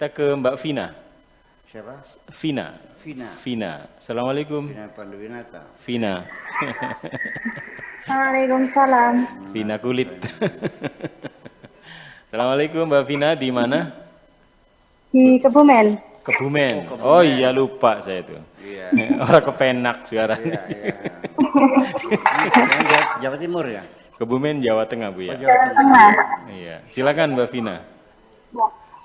Kita ke Mbak Vina. Siapa? Vina. Vina. Vina. Assalamualaikum. Vina Panduwinata. Vina. Waalaikumsalam. Vina kulit. Assalamualaikum Mbak Vina, di mana? Di Kebumen. Kebumen. Oh, Kebumen. Oh iya, lupa saya itu. Iya. Orang kepenak suaranya. Iya, iya. Jawa Timur ya? Kebumen, Jawa Tengah, Bu ya. Jawa Tengah. Tengah. Iya. Silakan Mbak Vina.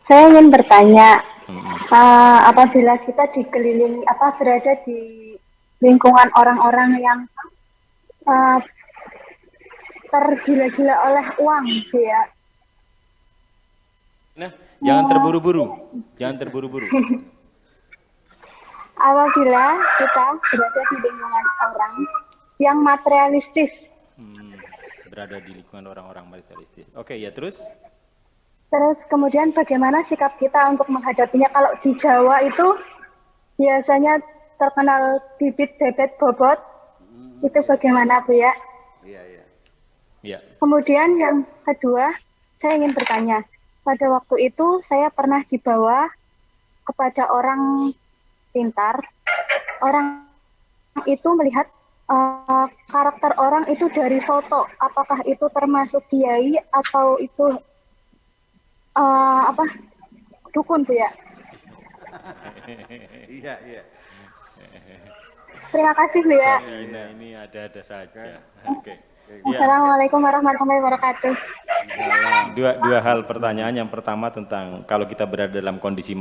Saya ingin bertanya, Mm-mm. apabila kita dikelilingi berada di lingkungan orang-orang yang tergila-gila oleh uang, ya. Nah, jangan terburu-buru. Jangan terburu-buru. Apabila kita berada di lingkungan orang yang materialistis, Berada di lingkungan orang-orang materialistis. Oke, ya terus? terus kemudian bagaimana sikap kita untuk menghadapinya? Kalau di Jawa itu biasanya terkenal bibit bebet bobot, itu bagaimana, Bu ya? Iya, iya. Ya. Kemudian yang kedua, saya ingin bertanya, pada waktu itu saya pernah dibawa kepada orang pintar. Orang itu melihat karakter orang itu dari foto, apakah itu termasuk kiai atau itu dukun, Bu ya? Iya, iya. Terima kasih, Bu ya. Vina ini ada-ada saja. Oke. Ya. Assalamualaikum warahmatullahi wabarakatuh. Dua hal pertanyaan. Yang pertama tentang kalau kita berada dalam kondisi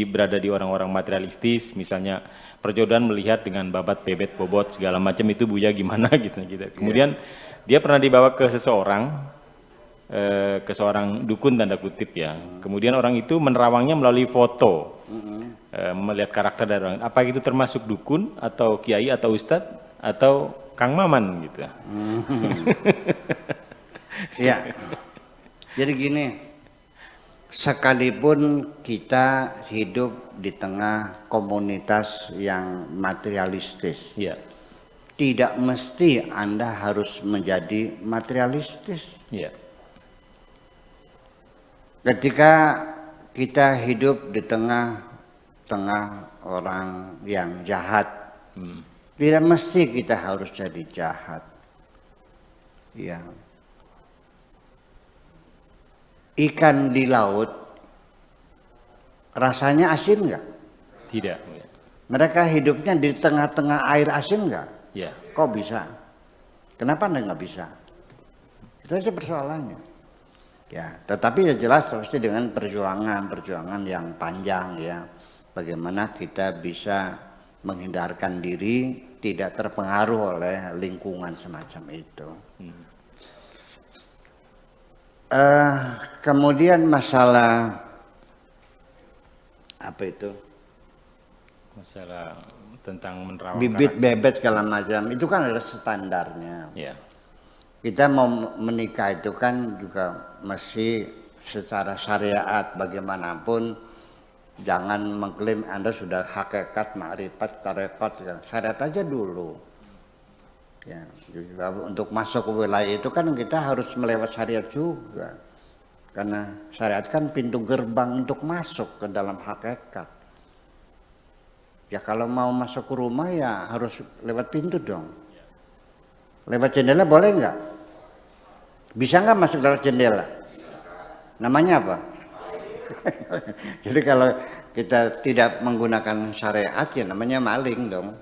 berada di orang-orang materialistis, misalnya perjodohan melihat dengan babat bebet bobot segala macam, itu Buya gimana gitu. Kemudian dia pernah dibawa ke seseorang, ke seorang dukun tanda kutip ya. Kemudian orang itu menerawangnya melalui foto, melihat karakter dari orang. Apa itu termasuk dukun atau kiai atau ustadz atau Kang Maman gitu? Iya. Jadi gini, sekalipun kita hidup di tengah komunitas yang materialistis, Iya. tidak mesti Anda harus menjadi materialistis. Iya. Ketika kita hidup di tengah orang yang jahat, tidak mesti kita harus jadi jahat. Ya. Ikan di laut rasanya asin nggak? Tidak. Mereka hidupnya di tengah-tengah air asin nggak? Ya. Kok bisa? Kenapa Anda nggak bisa? Itu aja persoalannya. Ya, tetapi ya jelas pasti dengan perjuangan yang panjang ya. Bagaimana kita bisa menghindarkan diri tidak terpengaruh oleh lingkungan semacam itu. Kemudian masalah apa itu? Masalah tentang menerawang Bibit bebet segala macam itu kan adalah standarnya. Ya. Kita mau menikah itu kan juga mesti secara syariat bagaimanapun jangan mengklaim Anda sudah hakikat, makrifat, tarekat, syariat aja dulu. Ya, untuk masuk ke wilayah itu kan kita harus melewati syariat juga. Karena syariat kan pintu gerbang untuk masuk ke dalam hakikat. Ya kalau mau masuk ke rumah ya harus lewat pintu dong. Lewat jendela boleh nggak? Bisa nggak masuk lewat jendela? Namanya apa? Jadi kalau kita tidak menggunakan syariat ya namanya maling dong.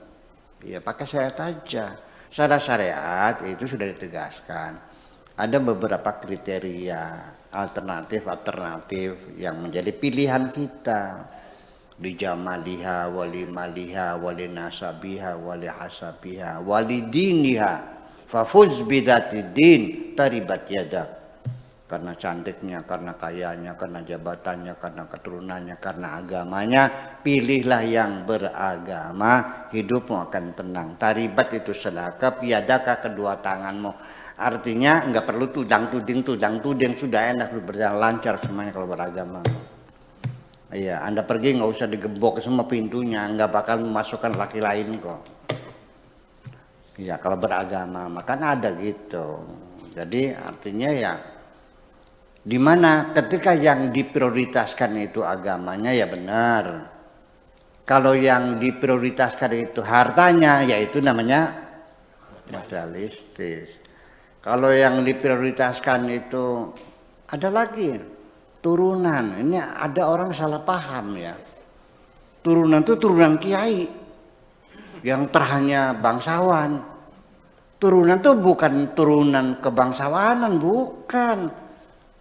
Ya pakai syariat aja. Secara syariat itu sudah ditegaskan. Ada beberapa kriteria alternatif yang menjadi pilihan kita. Di jamaliha, wali maliha, wali nasabiha, wali hasabiha, wali diniha, fafuz bidati din, taribat yadak. Karena cantiknya, karena kayanya, karena jabatannya, karena keturunannya, karena agamanya, pilihlah yang beragama, hidupmu akan tenang. Taribat itu selakap, yadaka kedua tanganmu. Artinya nggak perlu tudang tuding, sudah enak berjalan lancar semuanya kalau beragama. Iya, Anda pergi nggak usah digembok semua pintunya, nggak bakal memasukkan laki lain kok. Iya, kalau beragama, makanya ada gitu. Jadi artinya ya Dimana ketika yang diprioritaskan itu agamanya ya benar. Kalau yang diprioritaskan itu hartanya, yaitu namanya materialistis. Kalau yang diprioritaskan itu ada lagi turunan. Ini ada orang salah paham ya. Turunan itu turunan kiai yang terhanya bangsawan. Turunan itu bukan turunan kebangsawanan, bukan.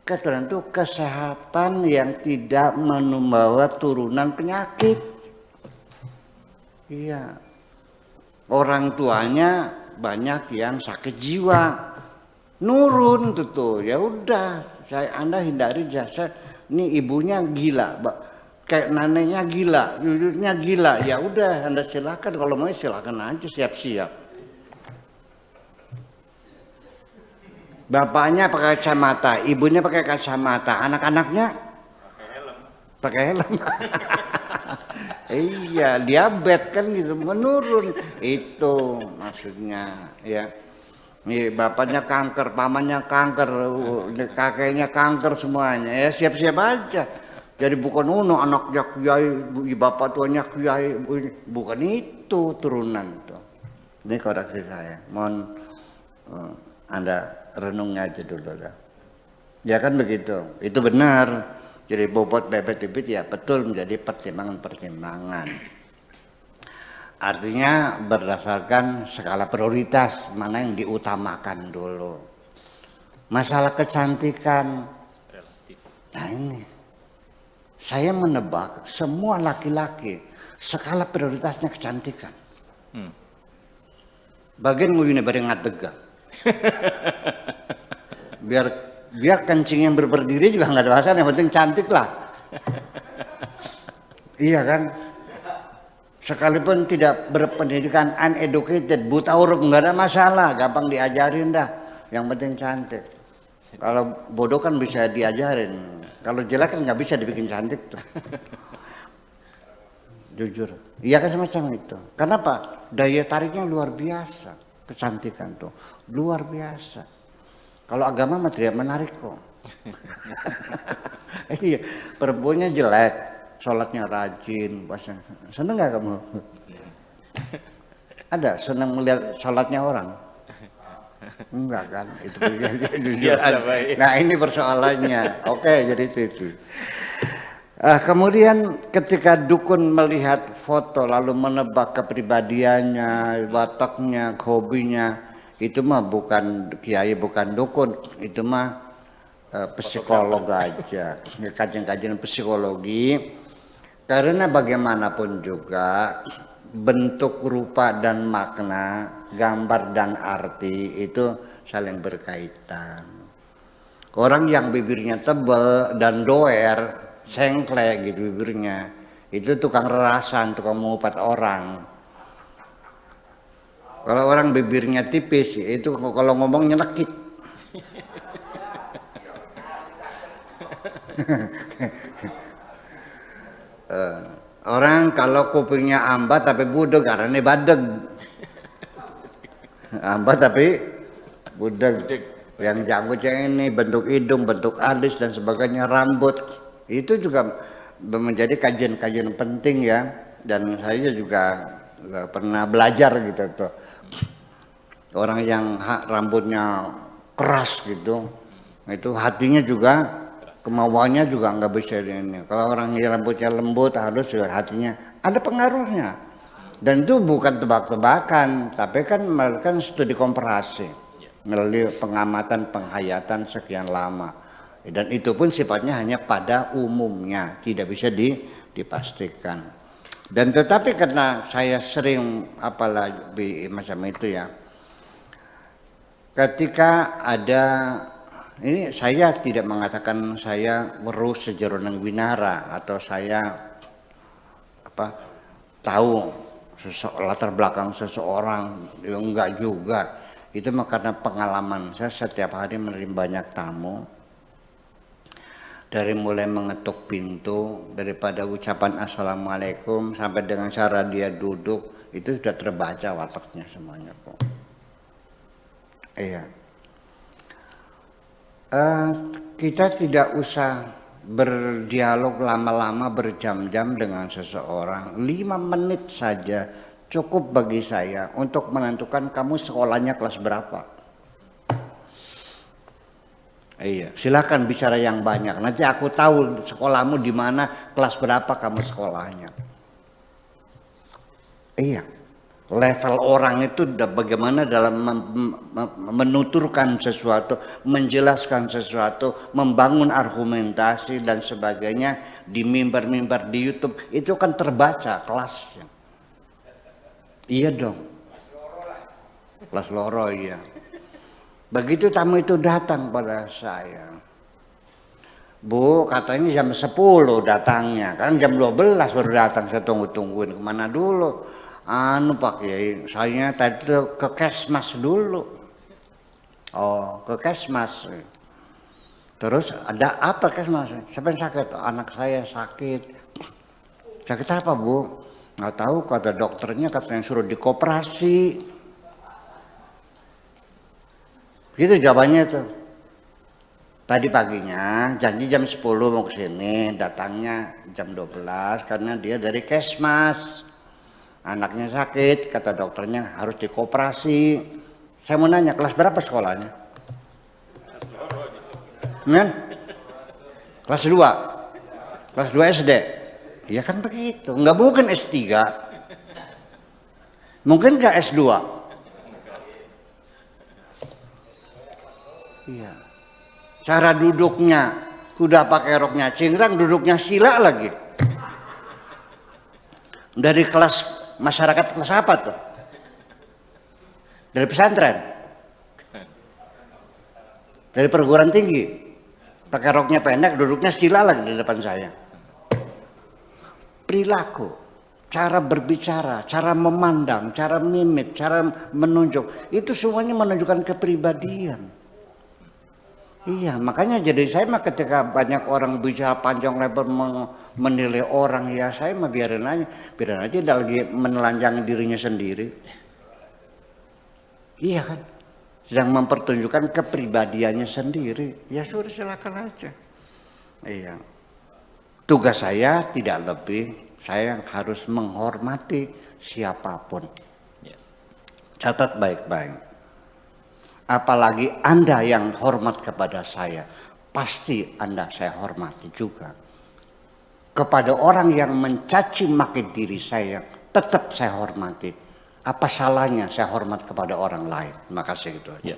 Keturunan itu kesehatan yang tidak membawa turunan penyakit. Iya. Orang tuanya banyak yang sakit jiwa. Nurun tuh. Ya udah, Anda hindari jasa. Ini ibunya gila, kayak neneknya gila, yuyutnya gila. Ya udah, Anda silakan, kalau mau silakan aja, siap-siap. Bapaknya pakai kacamata, ibunya pakai kacamata, anak-anaknya pakai helm. Iya, diabetes kan gitu, menurun. Itu maksudnya ya. Nih bapaknya kanker, pamannya kanker, kakeknya kanker semuanya. Ya siap-siap aja. Jadi bukan anaknya kiai, bapak tuanya kiai, bukan itu turunan itu. Ini koreksi saya. Mohon Anda renungnya aja dulu dah. Ya kan begitu, itu benar. Jadi bobot bebet bibit ya betul menjadi pertimbangan-pertimbangan. Artinya berdasarkan skala prioritas mana yang diutamakan dulu. Masalah kecantikan, nah ini saya menebak semua laki-laki skala prioritasnya kecantikan. Bagian nguyune bareng ngadega. biar kencing yang berdiri juga nggak ada masalah, yang penting cantik lah. Iya kan, sekalipun tidak berpendidikan, uneducated, buta huruf nggak ada masalah, gampang diajarin dah, yang penting cantik. Kalau bodoh kan bisa diajarin, kalau jelek kan nggak bisa dibikin cantik tuh. Jujur, iya kan semacam itu. Kenapa? Daya tariknya luar biasa, kecantikan tuh luar biasa. Kalau agama mah tidak menarik kok. Iya, perempuannya jelek, sholatnya rajin, puasa. Seneng nggak kamu? Ada seneng melihat sholatnya orang? Enggak kan? Itu jujur. Nah ini persoalannya. Oke, jadi itu. Kemudian ketika dukun melihat foto lalu menebak kepribadiannya, wataknya, hobinya, itu mah bukan kiai, bukan dukun, itu mah psikolog aja, kajian-kajian psikologi. Karena bagaimanapun juga bentuk, rupa dan makna, gambar dan arti itu saling berkaitan. Orang yang bibirnya tebal dan doer, sengklek gitu bibirnya, itu tukang rerasan, tukang mengupat orang. Kalau orang bibirnya tipis, itu kalau ngomong nyelekit. Orang kalau kupingnya ambat tapi budeg, karena badeg. Ambat tapi budeg. Yang jangkutnya ini bentuk hidung, bentuk alis dan sebagainya, rambut. Itu juga menjadi kajian-kajian penting ya. Dan saya juga pernah belajar gitu tuh. Orang yang rambutnya keras gitu, itu hatinya juga, kemauannya juga nggak bisa ini. Kalau orang yang rambutnya lembut, halus juga hatinya ada pengaruhnya. Dan itu bukan tebak-tebakan, tapi kan melakukan studi komparasi melalui pengamatan, penghayatan sekian lama. Dan itu pun sifatnya hanya pada umumnya, tidak bisa dipastikan. Dan tetapi karena saya sering apalagi macam itu ya. Ketika ada, ini saya tidak mengatakan saya weruh sejeronang winara atau saya tahu latar belakang seseorang, ya enggak juga. Itu mah karena pengalaman saya setiap hari menerima banyak tamu. Dari mulai mengetuk pintu, daripada ucapan assalamualaikum sampai dengan cara dia duduk, itu sudah terbaca wataknya semuanya kok. Iya. kita tidak usah berdialog lama-lama berjam-jam dengan seseorang. 5 menit saja cukup bagi saya untuk menentukan kamu sekolahnya kelas berapa. Iya, silakan bicara yang banyak. Nanti aku tahu sekolahmu di mana, kelas berapa kamu sekolahnya. Iya, level orang itu bagaimana dalam menuturkan sesuatu, menjelaskan sesuatu, membangun argumentasi dan sebagainya di mimbar-mimbar di YouTube itu kan terbaca kelasnya. Iya dong. Kelas loro iya. Begitu tamu itu datang pada saya, Bu, katanya jam 10 datangnya, kan jam 12 baru datang, saya tunggu-tungguin kemana dulu. Anu Pak Kiai, saya tadi tuh ke Kesmas dulu. Oh, ke Kesmas. Terus ada apa Kesmas? Siapa yang sakit? Anak saya sakit. Sakit apa Bu? Nggak tahu, kata dokternya katanya suruh dikoperasi. Gitu jawabannya tuh. Tadi paginya janji jam 10 mau ke sini, datangnya jam 12 karena dia dari Kesmas. Anaknya sakit, kata dokternya harus dikoperasi. Saya mau nanya, kelas berapa sekolahnya? Men? Kelas 2. Kelas 2 SD. Iya kan begitu. Enggak mungkin S3. Mungkin enggak S2. Iya. Cara duduknya, kuda pakai roknya cingkrang, duduknya sila lagi. Dari kelas masyarakat kelas apa tuh? Dari pesantren? Dari perguruan tinggi? Pakai roknya pendek, duduknya sila lagi di depan saya. Perilaku, cara berbicara, cara memandang, cara mimik, cara menunjuk, itu semuanya menunjukkan kepribadian. Iya, makanya jadi saya mah ketika banyak orang bicara panjang lebar menilai orang, ya saya mah biarin aja dia lagi menelanjangi dirinya sendiri. Iya kan, sedang mempertunjukkan kepribadiannya sendiri. Ya sudah silakan aja. Iya, tugas saya tidak lebih, saya harus menghormati siapapun. Catat baik-baik. Apalagi Anda yang hormat kepada saya, pasti Anda saya hormati juga. Kepada orang yang mencaci maki diri saya, tetap saya hormati. Apa salahnya saya hormat kepada orang lain? Terima kasih itu aja. Ya.